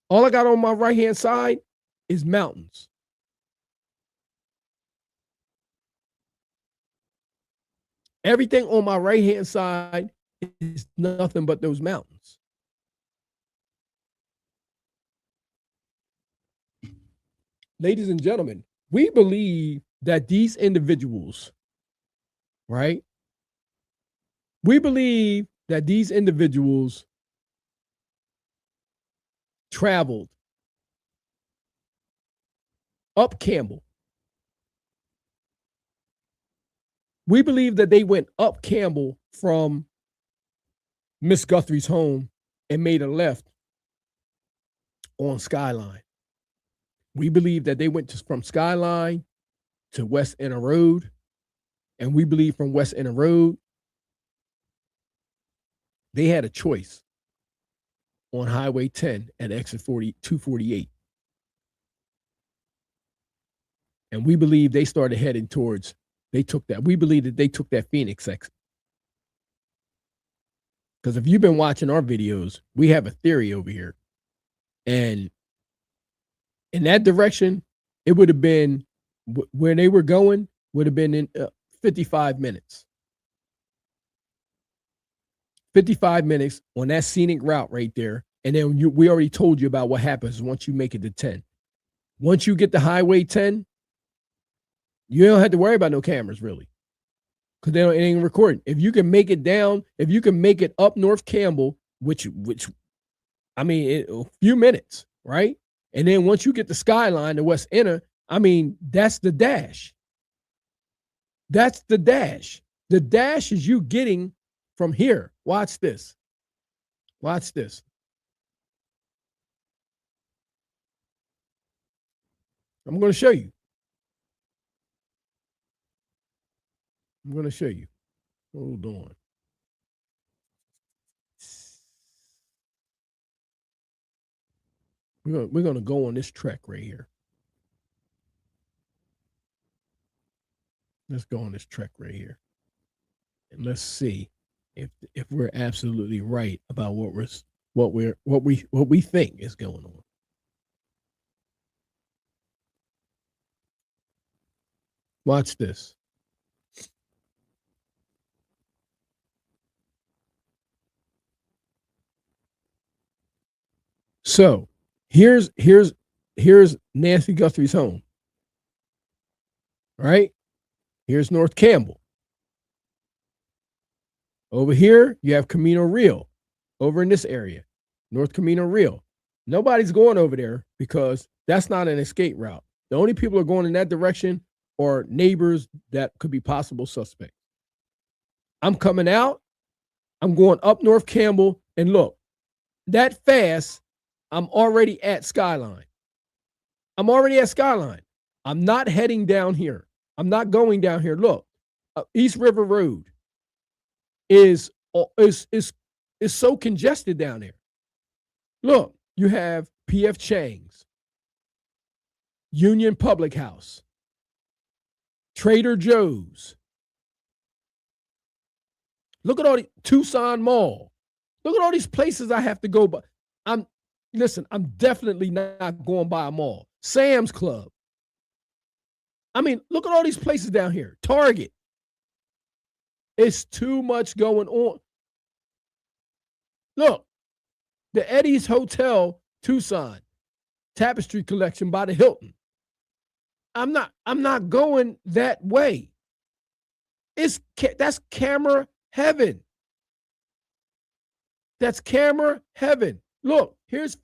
All I got on my right-hand side is mountains. Everything on my right-hand side is nothing but those mountains. Ladies and gentlemen, we believe that these individuals, right? We believe that these individuals traveled up Campbell. We believe that they went up Campbell from Miss Guthrie's home and made a left on Skyline. We believe that they went from Skyline to West Inner Road, and we believe from West Inner Road, they had a choice on Highway 10 at exit 248. And we believe they started heading towards, we believe that they took that Phoenix exit. Because if you've been watching our videos, we have a theory over here. And in that direction, it would have been, where they were going, would have been in 55 minutes. 55 minutes on that scenic route right there. And then we already told you about what happens once you make it to 10. Once you get to Highway 10, you don't have to worry about no cameras, really. Because it ain't recording. If you can make it down, if you can make it up North Campbell, which I mean, a few minutes, right? And then once you get the Skyline, the West Inner, I mean, that's the dash. That's the dash. The dash is you getting from here. Watch this. Watch this. I'm going to show you. I'm going to show you. Hold on. We're going to go on this trek right here. Let's go on this trek right here. And let's see if we're absolutely right about what we think is going on. Watch this. So Here's Nancy Guthrie's home, right? Here's North Campbell. Over here, you have Camino Real over in this area, North Camino Real. Nobody's going over there because that's not an escape route. The only people who are going in that direction are neighbors that could be possible suspects. I'm coming out. I'm going up North Campbell, and look, that fast, I'm already at Skyline. I'm already at Skyline. I'm not heading down here. I'm not going down here. Look, East River Road is so congested down there. Look, you have P.F. Chang's, Union Public House, Trader Joe's. Look at all the Tucson Mall. Look at all these places I have to go by. I'm definitely not going by a mall. Sam's Club. I mean, look at all these places down here. Target. It's too much going on. Look, the Eddie's Hotel, Tucson, Tapestry Collection by the Hilton. I'm not going that way. That's camera heaven. That's camera heaven. Look, here's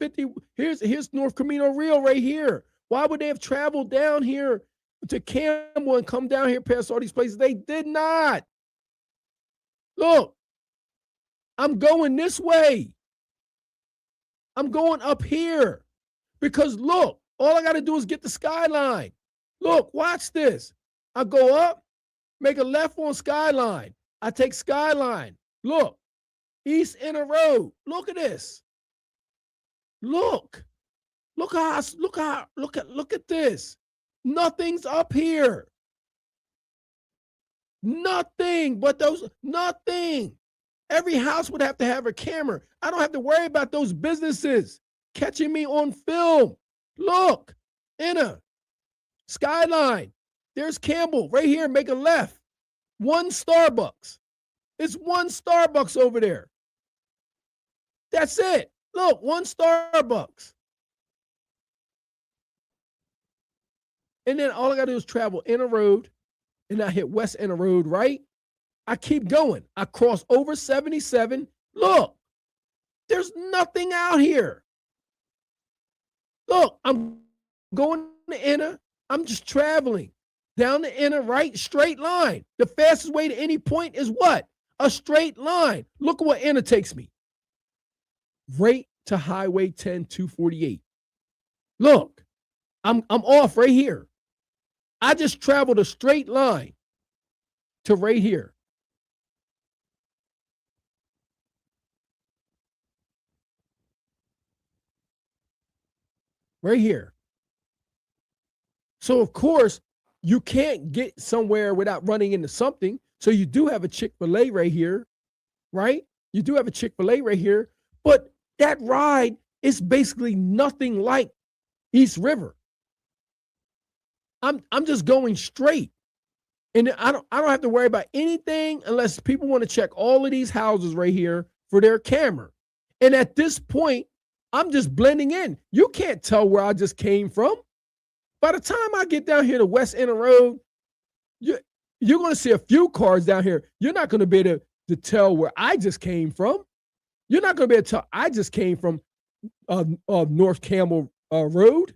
North Camino Real right here. Why would they have traveled down here to Campbell and come down here past all these places? They did not. Look, I'm going this way. I'm going up here because look, all I got to do is get the Skyline. Look, watch this. I go up, make a left on Skyline. I take Skyline. Look, East Inner Road. Look at this. Look at this. Nothing's up here. Nothing. Every house would have to have a camera. I don't have to worry about those businesses catching me on film. Look, Inner, Skyline. There's Campbell right here. Make a left. One Starbucks. It's one Starbucks over there. That's it. Look, one Starbucks. And then all I got to do is travel Inner Road, and I hit West Inner Road, right? I keep going. I cross over 77. Look, there's nothing out here. Look, I'm going to Inner. I'm just traveling down the Inner, right? Straight line. The fastest way to any point is what? A straight line. Look at what Inner takes me. Right to Highway 10, 248. Look, I'm off right here. I just traveled a straight line to right here. Right here. So, of course, you can't get somewhere without running into something. So you do have a Chick-fil-A right here, right? You do have a Chick-fil-A right here. But that ride is basically nothing like East River. I'm just going straight. And I don't have to worry about anything unless people want to check all of these houses right here for their camera. And at this point, I'm just blending in. You can't tell where I just came from. By the time I get down here to West Inner Road, you're going to see a few cars down here. You're not going to be able to tell where I just came from. You're not going to be able to tell I just came from North Campbell Road.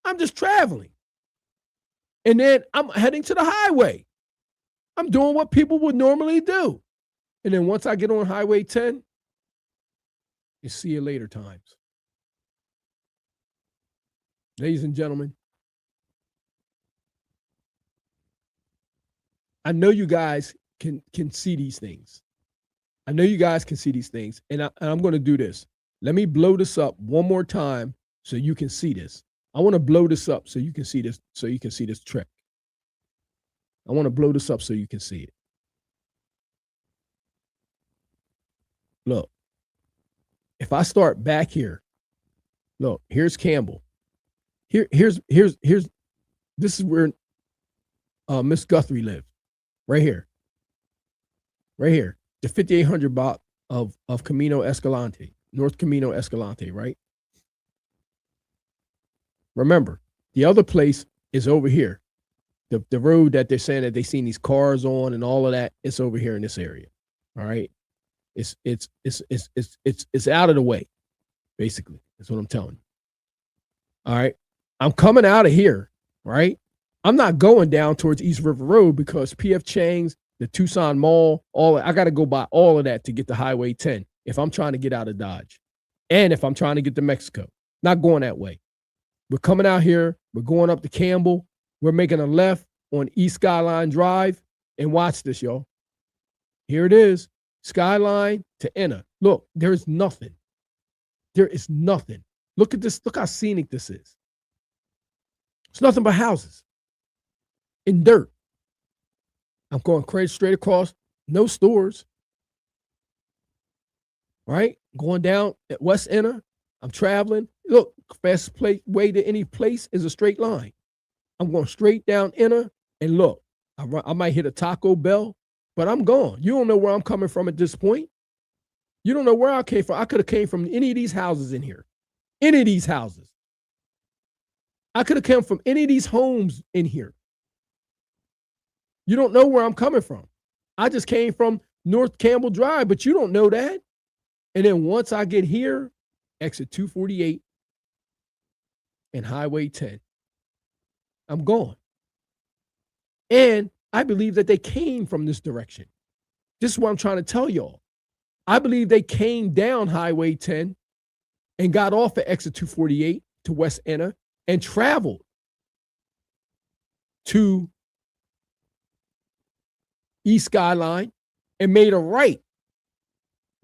I'm just traveling. And then I'm heading to the highway. I'm doing what people would normally do. And then once I get on Highway 10, it's see you later times. Ladies and gentlemen, I know you guys can see these things. I know you guys can see these things. And I'm going to do this. Let me blow this up one more time so you can see this. I want to blow this up so you can see this, so you can see this trick. I want to blow this up so you can see it. Look, if I start back here, look, here's Campbell. Here's this is where Miss Guthrie lived. Right here. Right here. The 5800 block of Camino Escalante, North Camino Escalante, right? Remember, the other place is over here. The road that they're saying that they seen these cars on and all of that, it's over here in this area. All right. It's out of the way, basically. That's what I'm telling you. All right. I'm coming out of here, right? I'm not going down towards East River Road because PF Chang's, the Tucson Mall, I got to go by all of that to get to Highway 10 if I'm trying to get out of Dodge. And if I'm trying to get to Mexico. Not going that way. We're coming out here. We're going up to Campbell. We're making a left on East Skyline Drive. And watch this, y'all. Here it is. Skyline to enter. Look, there is nothing. There is nothing. Look at this. Look how scenic this is. It's nothing but houses and dirt. I'm going straight across. No stores. Right? Going down at West Enter. I'm traveling. Look, fastest way to any place is a straight line. I'm going straight down Enter. And look, I might hit a Taco Bell, but I'm gone. You don't know where I'm coming from at this point. You don't know where I came from. I could have came from any of these houses in here. Any of these houses. I could have come from any of these homes in here. You don't know where I'm coming from. I just came from North Campbell Drive, but you don't know that. And then once I get here, exit 248 and Highway 10, I'm gone. And I believe that they came from this direction. This is what I'm trying to tell y'all. I believe they came down Highway 10 and got off at exit 248 to West Enter and traveled to East Skyline and made a right.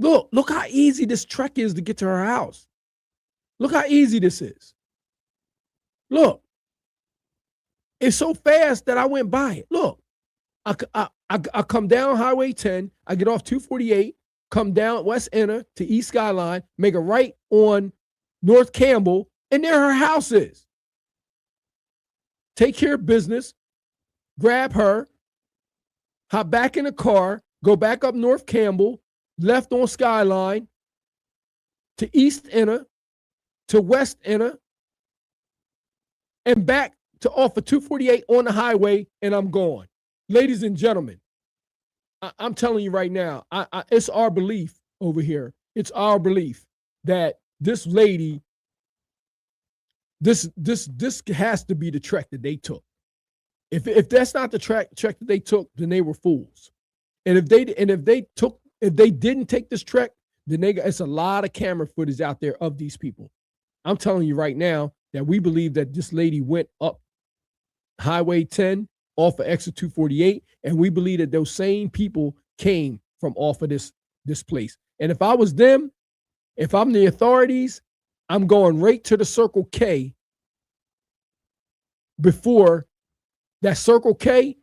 Look how easy this trek is to get to her house. Look how easy this is. Look. It's so fast that I went by it. Look, I come down Highway 10. I get off 248, come down West Enter to East Skyline, make a right on North Campbell, and there her house is. Take care of business, grab her, hop back in the car, go back up North Campbell, left on Skyline, to East Enter, to West Enter, and back to off of 248 on the highway, and I'm gone. Ladies and gentlemen, I'm telling you right now, it's our belief over here. It's our belief that this lady, this has to be the trek that they took. If that's not the trek that they took, then they were fools. And if they didn't take this trek, then it's a lot of camera footage out there of these people. I'm telling you right now that we believe that this lady went up Highway 10 off of exit 248, and we believe that those same people came from off of this place. And if I was them, if I'm the authorities, I'm going right to the Circle K. Before that Circle K,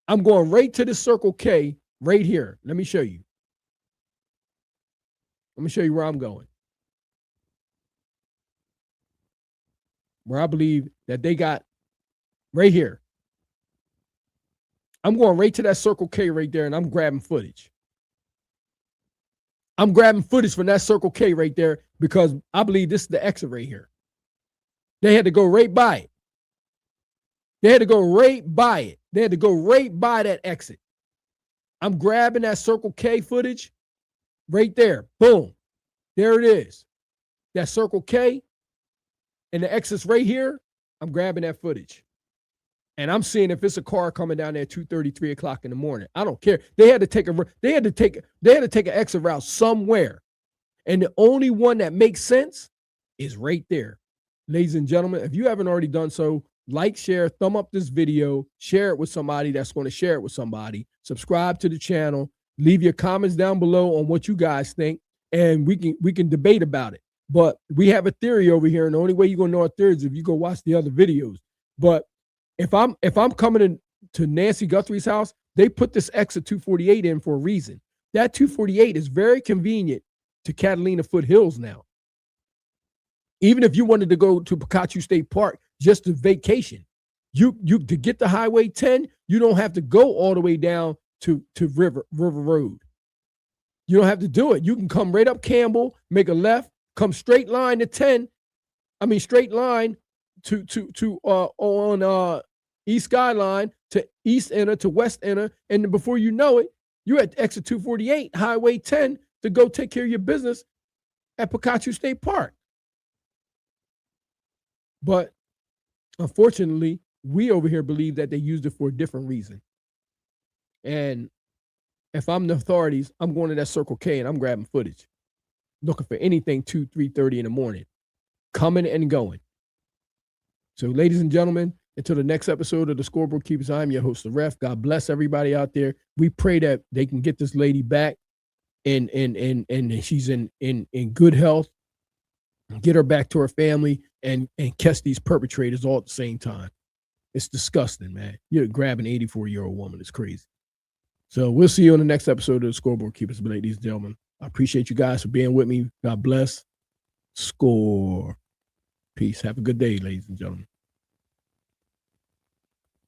I'm going right to the Circle K right here. Let me show you. Let me show you where I'm going. Where I believe that they got right here. I'm going right to that Circle K right there, and I'm grabbing footage. I'm grabbing footage from that Circle K right there because I believe this is the exit right here. They had to go right by it. They had to go right by it. They had to go right by that exit. I'm grabbing that Circle K footage right there. Boom. There it is. That Circle K and the exit's right here. I'm grabbing that footage. And I'm seeing if it's a car coming down there at 2:30, 3 o'clock in the morning. I don't care. They had to take an exit route somewhere. And the only one that makes sense is right there. Ladies and gentlemen, if you haven't already done so, like, share, thumb up this video, share it with somebody that's going to share it with somebody. Subscribe to the channel. Leave your comments down below on what you guys think, and we can debate about it. But we have a theory over here, and the only way you're going to know our theory is if you go watch the other videos. But if I'm coming to Nancy Guthrie's house, they put this exit 248 in for a reason. That 248 is very convenient to Catalina Foothills now. Even if you wanted to go to Pikachu State Park just to vacation, you to get to Highway 10, you don't have to go all the way down to River Road. You don't have to do it. You can come right up Campbell, make a left, come straight line to 10. Straight line on East Skyline to East Inner to West Inner, and before you know it, you're at exit 248, Highway 10, to go take care of your business at Picacho State Park. But unfortunately, we over here believe that they used it for a different reason. And if I'm the authorities, I'm going to that Circle K and I'm grabbing footage, looking for anything 2, 3:30 in the morning, coming and going. So, ladies and gentlemen, until the next episode of the Scoreboard Keepers, I'm your host, the Ref. God bless everybody out there. We pray that they can get this lady back and she's in good health, get her back to her family, and catch these perpetrators all at the same time. It's disgusting, man. You're grabbing an 84-year-old woman. It's crazy. So we'll see you on the next episode of the Scoreboard Keepers, ladies and gentlemen. I appreciate you guys for being with me. God bless. Score. Peace. Have a good day, ladies and gentlemen.